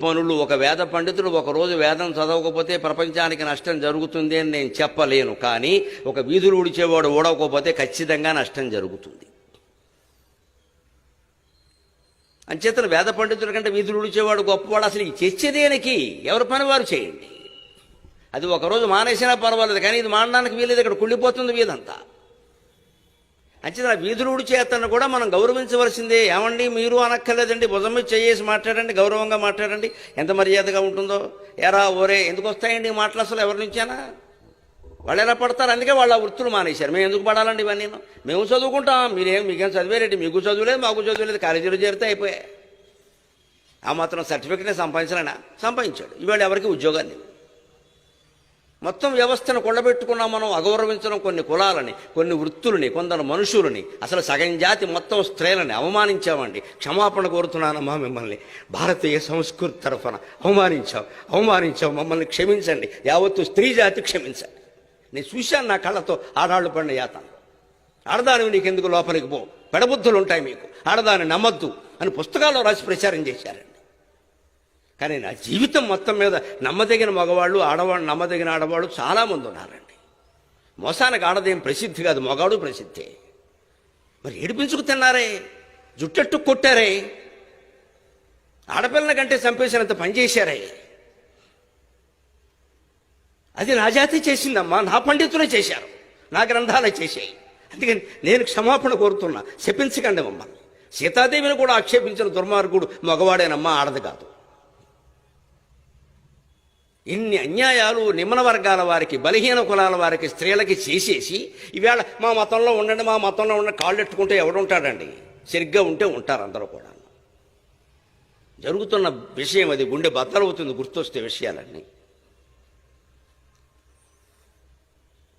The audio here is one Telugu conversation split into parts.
పనులు ఒక వేద పండితుడు ఒకరోజు వేదం చదవకపోతే ప్రపంచానికి నష్టం జరుగుతుంది అని నేను చెప్పలేను, కానీ ఒక వీధులు ఊడిచేవాడు ఊడవకపోతే ఖచ్చితంగా నష్టం జరుగుతుంది. అంచేతను వేద పండితుడి కంటే వీధులు ఊడిచేవాడు గొప్పవాడు. అసలు ఈ చర్చదేనికి ఎవరి పని వారు చేయండి. అది ఒకరోజు మానేసినా పర్వాలేదు, కానీ ఇది మానడానికి వీలేదు, ఇక్కడ కుళ్ళిపోతుంది వీధంతా. అంచేత వీధులు ఊడిచేతను కూడా మనం గౌరవించవలసిందే. ఏమండి మీరు అనక్కర్లేదండి, భుజం మీద చేసి మాట్లాడండి, గౌరవంగా మాట్లాడండి, ఎంత మర్యాదగా ఉంటుందో. ఎరా ఓరే ఎందుకు వస్తాయండి మాటలు అసలు ఎవరి నుంచేనా? వాళ్ళు ఎలా పడతారు? అందుకే వాళ్ళు ఆ వృత్తులు మానేశారు. మేము ఎందుకు పడాలండి ఇవన్నీ? మేము చదువుకుంటాం, మీకేం చదివేరేంటి? మీకు చదువులేదు, మాకు చదువులేదు, కాలేజీలో చేరితే అయిపోయాయి. ఆ మాత్రం సర్టిఫికెట్నే సంపాదించాలన్నా సంపాదించాడు. ఇవాళ ఎవరికి ఉద్యోగాన్ని మొత్తం వ్యవస్థను కొండబెట్టుకున్నాం మనం. అగౌరవించడం కొన్ని కులాలని, కొన్ని వృత్తులని, కొందరు మనుషులని, అసలు సగం జాతి మొత్తం స్త్రీలని అవమానించామండి. క్షమాపణ కోరుతున్నానమ్మా మిమ్మల్ని, భారతీయ సంస్కృతి తరఫున అవమానించాం, మమ్మల్ని క్షమించండి, యావత్తు స్త్రీ జాతి క్షమించండి. నేను చూశాను నా కళ్ళతో ఆడాళ్ళు పడిన యాతన. ఆడదానివి నీకెందుకు లోపలికి పో, పెడబుద్ధులు ఉంటాయి మీకు, ఆడదాన్ని నమ్మద్దు అని పుస్తకాల్లో రాసి ప్రచారం చేశారండి. కానీ నా జీవితం మొత్తం మీద నమ్మదగిన మగవాళ్ళు, ఆడవాళ్ళు, నమ్మదగిన ఆడవాళ్ళు చాలామంది ఉన్నారండి. మోసానికి ఆడదేం ప్రసిద్ధి కాదు, మగాడు ప్రసిద్ధే. మరి ఏడిపించుకు తిన్నారే, జుట్టెట్టు కొట్టారే, ఆడపిల్లల కంటే చంపేసినంత పనిచేశారే. అది నా జాతి చేసిందమ్మా, నా పండితులే చేశారు, నా గ్రంథాలే చేశాయి. అందుకని నేను క్షమాపణ కోరుతున్నా, శపించకండి మమ్మల్ని. సీతాదేవిని కూడా ఆక్షేపించిన దుర్మార్గుడు మగవాడేనమ్మా, ఆడది కాదు. ఇన్ని అన్యాయాలు నిమ్న వర్గాల వారికి, బలహీన కులాల వారికి, స్త్రీలకి చేసేసి ఈవేళ మా మతంలో ఉండండి, మా మతంలో ఉండండి, కాళ్ళు ఎట్టుకుంటే ఎవడుంటాడండి? సరిగ్గా ఉంటే ఉంటారు అందరూ కూడా. జరుగుతున్న విషయం అది, గుండె బద్దలవుతుంది గుర్తొస్తే విషయాలన్నీ.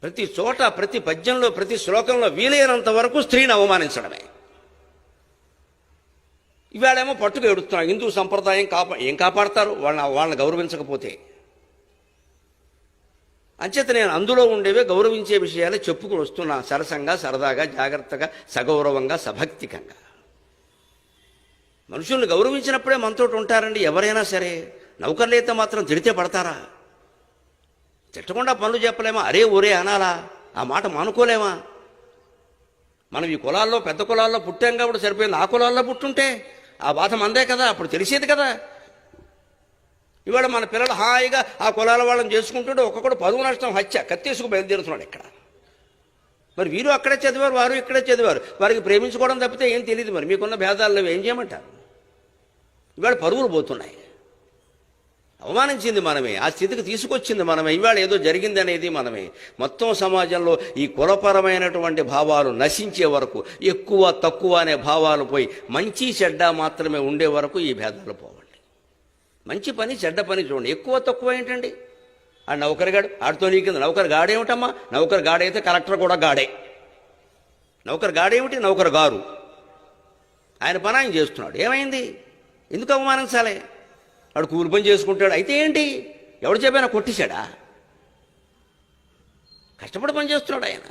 ప్రతి చోట, ప్రతి పద్యంలో, ప్రతి శ్లోకంలో వీలైనంత వరకు స్త్రీని అవమానించడమే. ఇవాళేమో పట్టుకు ఎడుతున్నాం. హిందూ సంప్రదాయం ఏం కాపాడతారు వాళ్ళని గౌరవించకపోతే? అంచేత నేను అందులో ఉండేవే గౌరవించే విషయాలే చెప్పుకుని వస్తున్నా, సరసంగా, సరదాగా, జాగ్రత్తగా, సగౌరవంగా, సభక్తికంగా. మనుషుల్ని గౌరవించినప్పుడే మనతోటి ఉంటారండి ఎవరైనా సరే. నౌకర్లైతే మాత్రం తిడితే పడతారా? తిట్టకుండా పనులు చెప్పలేమా? అరే ఒరే అనాలా? ఆ మాట మానుకోలేమా? మనం ఈ కులాల్లో, పెద్ద కులాల్లో పుట్టాం కాబట్టి సరిపోయింది. ఆ కులాల్లో పుట్టుంటే ఆ బాధ మందే కదా, అప్పుడు తెలిసేది కదా. ఇవాళ మన పిల్లలు హాయిగా ఆ కులాల వాళ్ళని చేసుకుంటుంటే ఒక్కొక్కడు పరువు నష్టం, హత్య, కత్తేసుకు బయలుదేరుతున్నాడు ఇక్కడ. మరి వీరు అక్కడే చదివారు, వారు ఇక్కడే చదివారు, వారికి ప్రేమించుకోవడం తప్పితే ఏం తెలియదు. మరి మీకున్న భేదాలు ఏం చేయమంటారు? ఇవాళ పరువులు పోతున్నాయి. అవమానించింది మనమే, ఆ స్థితికి తీసుకొచ్చింది మనమే. ఇవాళ ఏదో జరిగింది అనేది మనమే. మొత్తం సమాజంలో ఈ కులపరమైనటువంటి భావాలు నశించే వరకు, ఎక్కువ తక్కువ అనే భావాలు పోయి మంచి చెడ్డ మాత్రమే ఉండే వరకు ఈ భేదాలు పోవండి. మంచి పని, చెడ్డ పని చూడండి. ఎక్కువ తక్కువ ఏంటండి? ఆ నౌకరుగాడు, ఆడితో నీకింది నౌకరు గాడేమిటమ్మా? నౌకరు గాడైతే కలెక్టర్ కూడా గాడే. నౌకరు గాడేమిటి? నౌకరు గారు ఆయన పని ఆయన చేస్తున్నాడు. ఏమైంది? ఎందుకు అవమానించాలి? వాడు కూలి పని చేసుకుంటాడు అయితే ఏంటి? ఎవడు చెప్పినా కొట్టేశాడా? కష్టపడి పని చేస్తున్నాడు ఆయన.